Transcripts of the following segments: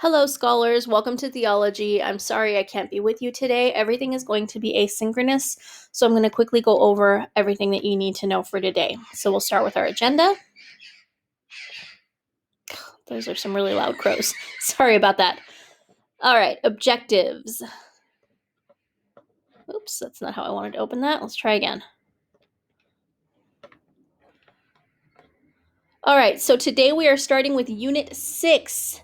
Hello, scholars. Welcome to Theology. I'm sorry I can't be with you today. Everything is going to be asynchronous, so I'm going to quickly go over everything that you need to know for today. So we'll start with our agenda. Those are some really loud crows. Sorry about that. All right, objectives. Oops, that's not how I wanted to open that. Let's try again. All right, so today we are starting with Unit 6.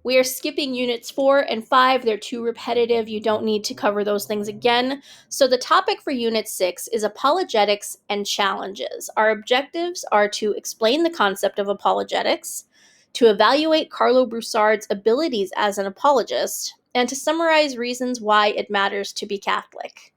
We are skipping Units 4 and 5. They're too repetitive. You don't need to cover those things again. So the topic for Unit 6 is apologetics and challenges. Our objectives are to explain the concept of apologetics, to evaluate Carlo Broussard's abilities as an apologist, and to summarize reasons why it matters to be Catholic.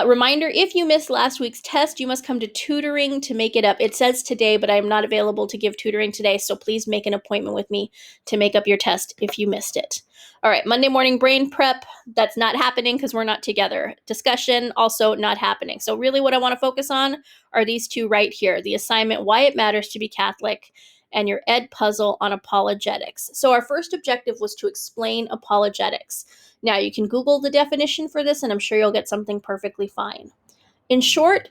Reminder, if you missed last week's test, you must come to tutoring to make it up. It says today, but I'm not available to give tutoring today, so please make an appointment with me to make up your test if you missed it. All right, Monday morning brain prep, that's not happening because we're not together. Discussion, also not happening. So really what I want to focus on are these two right here, the assignment, why it matters to be Catholic, and your ed puzzle on apologetics. So our first objective was to explain apologetics. Now, you can Google the definition for this, and I'm sure you'll get something perfectly fine. In short,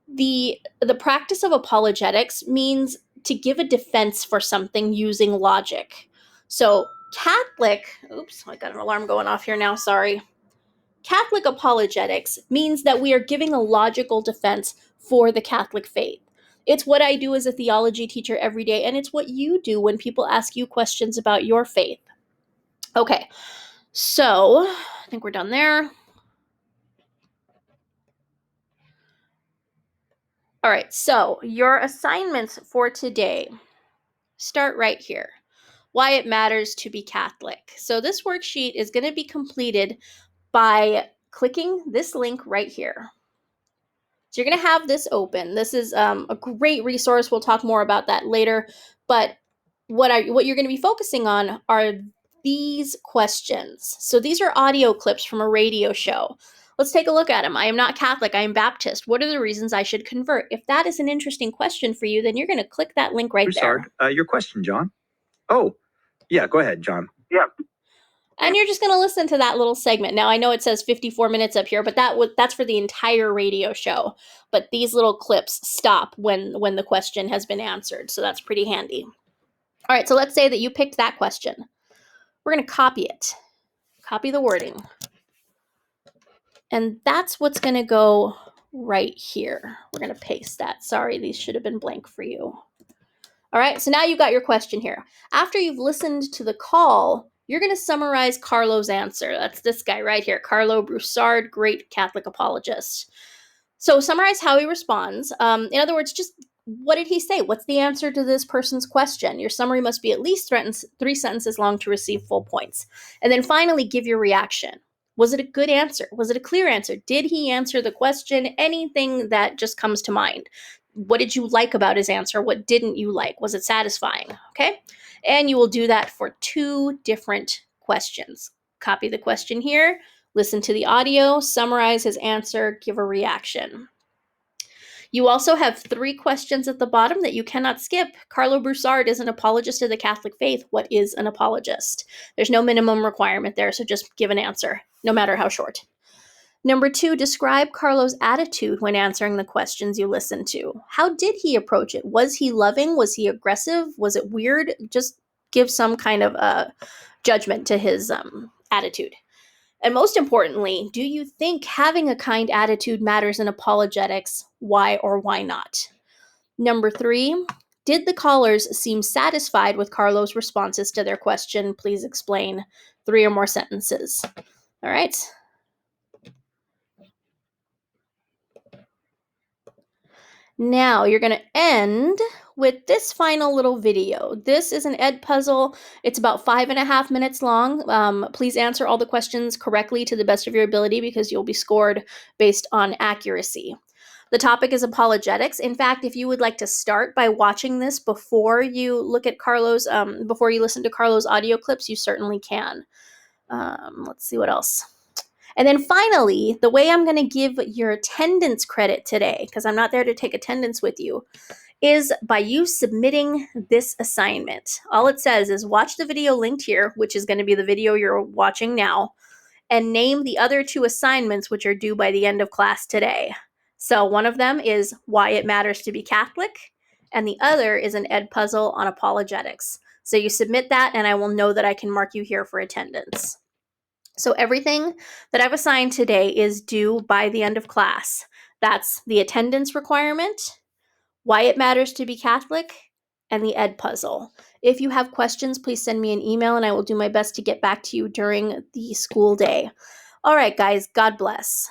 the practice of apologetics means to give a defense for something using logic. So Catholic, oops, I got an alarm going off here now, sorry. Catholic apologetics means that we are giving a logical defense for the Catholic faith. It's what I do as a theology teacher every day, and it's what you do when people ask you questions about your faith. Okay, so I think we're done there. All right, so your assignments for today start right here. Why it matters to be Catholic. So this worksheet is going to be completed by clicking this link right here. So you're going to have this open. This is a great resource. We'll talk more about that later. But what you're going to be focusing on are these questions. So these are audio clips from a radio show. Let's take a look at them. I am not Catholic. I am Baptist. What are the reasons I should convert? If that is an interesting question for you, then you're going to click that link right Broussard, there. Your question, John. Oh, yeah, go ahead, John. Yeah. And you're just going to listen to that little segment. Now, I know it says 54 minutes up here, but that's for the entire radio show. But these little clips stop when the question has been answered, so that's pretty handy. All right, so let's say that you picked that question. We're going to copy it. Copy the wording. And that's what's going to go right here. We're going to paste that. Sorry, these should have been blank for you. All right, so now you've got your question here. After you've listened to the call, you're going to summarize Carlo's answer. That's this guy right here, Carlo Broussard, great Catholic apologist. So summarize how he responds. In other words, just what did he say? What's the answer to this person's question? Your summary must be at least 3 sentences long to receive full points. And then finally, give your reaction. Was it a good answer? Was it a clear answer? Did he answer the question? Anything that just comes to mind. What did you like about his answer? What didn't you like? Was it satisfying? Okay. And you will do that for 2 different questions. Copy the question here, listen to the audio, summarize his answer, give a reaction. You also have 3 questions at the bottom that you cannot skip. Carlo Broussard is an apologist of the Catholic faith. What is an apologist? There's no minimum requirement there, so just give an answer, no matter how short. Number 2, describe Carlo's attitude when answering the questions you listened to. How did he approach it? Was he loving? Was he aggressive? Was it weird? Just give some kind of judgment to his attitude. And most importantly, do you think having a kind attitude matters in apologetics? Why or why not? Number 3, did the callers seem satisfied with Carlo's responses to their question? Please explain. 3 or more sentences. All right. Now you're going to end with this final little video. This is an ed puzzle. It's about 5.5 minutes long. Please answer all the questions correctly to the best of your ability because you'll be scored based on accuracy. The topic is apologetics. In fact, if you would like to start by watching this before you look at Carlo's, before you listen to Carlo's audio clips, you certainly can. Let's see what else. And then finally, the way I'm going to give your attendance credit today, because I'm not there to take attendance with you, is by you submitting this assignment. All it says is watch the video linked here, which is going to be the video you're watching now, and name the other 2 assignments which are due by the end of class today. So one of them is why it matters to be Catholic, and the other is an ed puzzle on apologetics. So you submit that, and I will know that I can mark you here for attendance. So everything that I've assigned today is due by the end of class. That's the attendance requirement, why it matters to be Catholic, and the ed puzzle. If you have questions, please send me an email and I will do my best to get back to you during the school day. All right, guys, God bless.